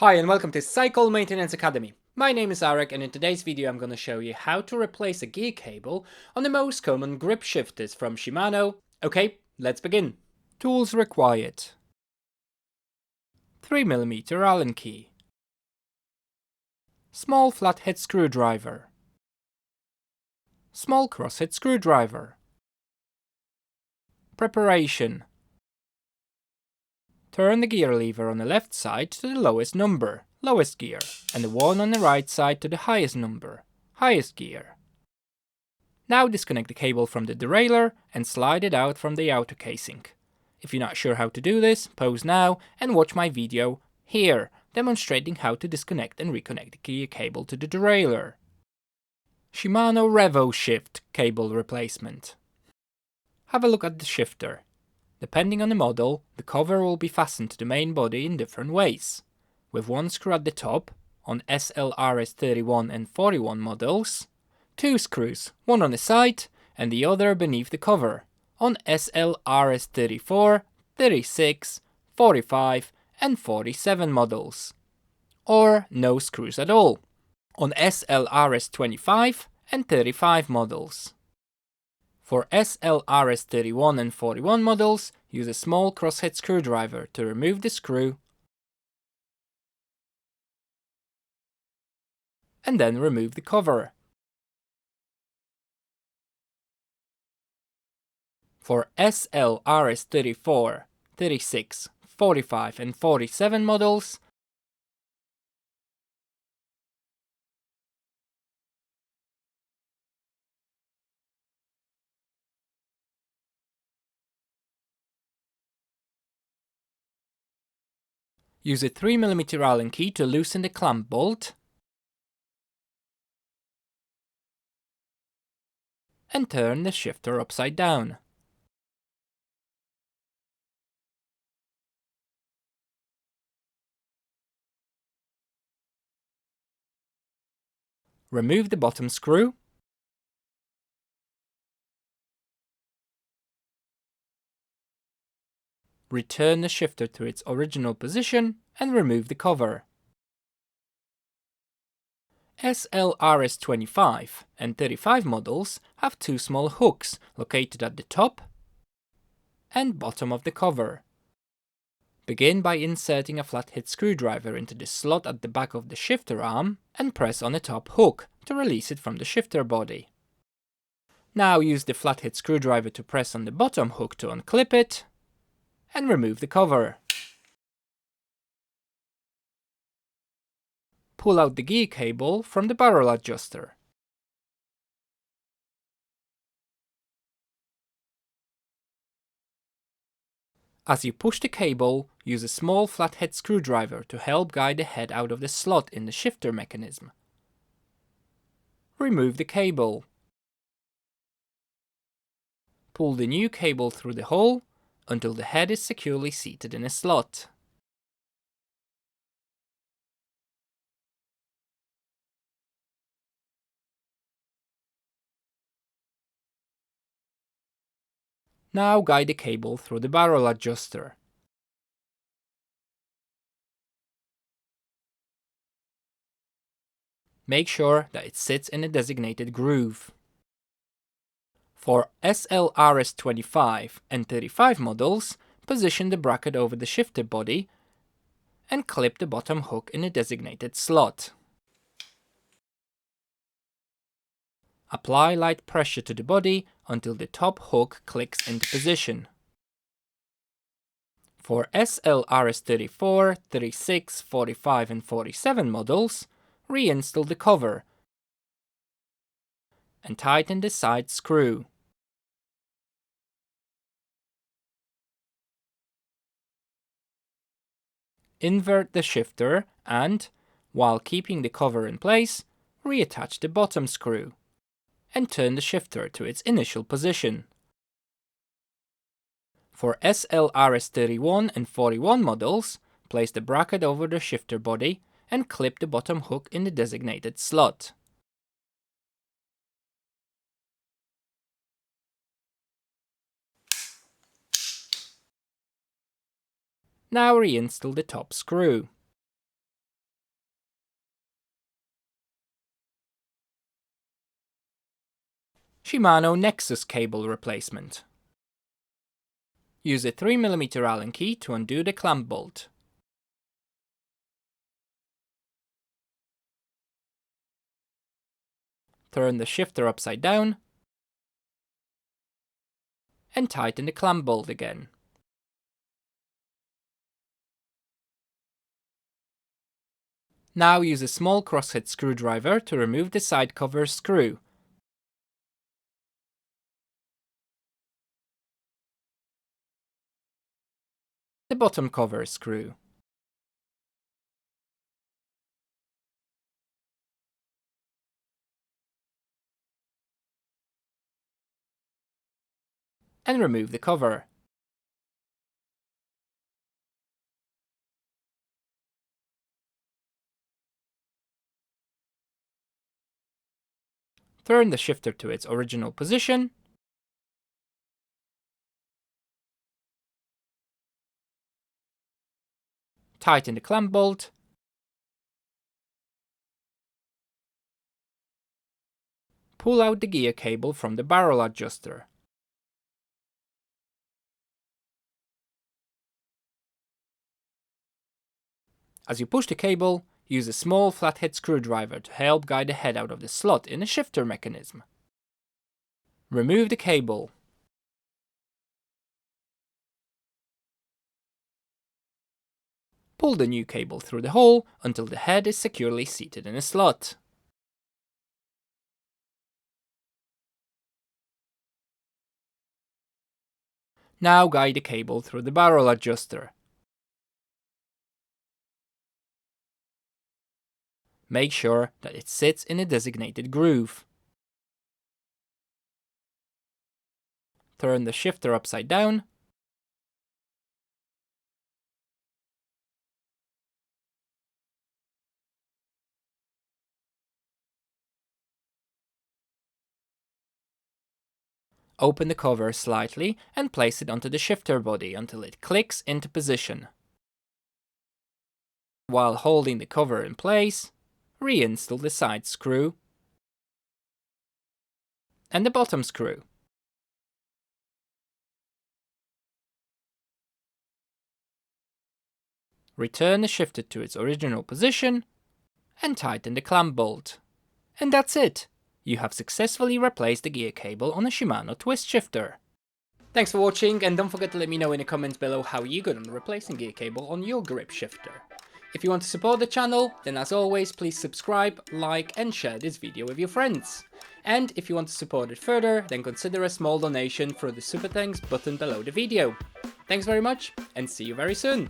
Hi and welcome to Cycle Maintenance Academy. My name is Arek and in today's video I'm going to show you how to replace a gear cable on the most common grip shifters from Shimano. Okay, let's begin. Tools required. 3mm Allen key. Small flathead screwdriver. Small crosshead screwdriver. Preparation. Turn the gear lever on the left side to the lowest number, lowest gear, and the one on the right side to the highest number, highest gear. Now disconnect the cable from the derailleur and slide it out from the outer casing. If you're not sure how to do this, pause now and watch my video here, demonstrating how to disconnect and reconnect the gear cable to the derailleur. Shimano Revoshift cable replacement. Have a look at the shifter. Depending on the model, the cover will be fastened to the main body in different ways. With one screw at the top, on SLRS 31 and 41 models, two screws, one on the side and the other beneath the cover, on SLRS 34, 36, 45 and 47 models. Or no screws at all, on SLRS 25 and 35 models. For SLRS 31 and 41 models, use a small crosshead screwdriver to remove the screw and then remove the cover. For SLRS 34, 36, 45 and 47 models, use a 3mm Allen key to loosen the clamp bolt and turn the shifter upside down. Remove the bottom screw return the shifter to its original position and remove the cover. SLRS 25 and 35 models have two small hooks located at the top and bottom of the cover. Begin by inserting a flathead screwdriver into the slot at the back of the shifter arm and press on the top hook to release it from the shifter body. Now use the flathead screwdriver to press on the bottom hook to unclip it and remove the cover. Pull out the gear cable from the barrel adjuster. As you push the cable, use a small flathead screwdriver to help guide the head out of the slot in the shifter mechanism. Remove the cable. Pull the new cable through the hole until the head is securely seated in a slot. Now guide the cable through the barrel adjuster. Make sure that it sits in a designated groove. For SLRS 25 and 35 models, position the bracket over the shifter body and clip the bottom hook in a designated slot. Apply light pressure to the body until the top hook clicks into position. For SLRS 34, 36, 45 and 47 models, reinstall the cover and tighten the side screw. Invert the shifter and, while keeping the cover in place, reattach the bottom screw and turn the shifter to its initial position. For SLRS 31 and 41 models, place the bracket over the shifter body and clip the bottom hook in the designated slot. Now reinstall the top screw. Shimano Nexus cable replacement. Use a 3mm Allen key to undo the clamp bolt. Turn the shifter upside down and tighten the clamp bolt again. Now use a small crosshead screwdriver to remove the side cover screw. The bottom cover screw. And remove the cover. Turn the shifter to its original position. Tighten the clamp bolt. Pull out the gear cable from the barrel adjuster. As you push the cable, use a small flathead screwdriver to help guide the head out of the slot in the shifter mechanism. Remove the cable. Pull the new cable through the hole until the head is securely seated in the slot. Now guide the cable through the barrel adjuster. Make sure that it sits in a designated groove. Turn the shifter upside down. Open the cover slightly and place it onto the shifter body until it clicks into position. While holding the cover in place, reinstall the side screw and the bottom screw. Return the shifter to its original position and tighten the clamp bolt. And that's it! You have successfully replaced the gear cable on a Shimano twist shifter. Thanks for watching, and don't forget to let me know in the comments below how you got on replacing gear cable on your grip shifter. If you want to support the channel, then as always please subscribe, like and share this video with your friends. And if you want to support it further, then consider a small donation through the Super Thanks button below the video. Thanks very much, and see you very soon!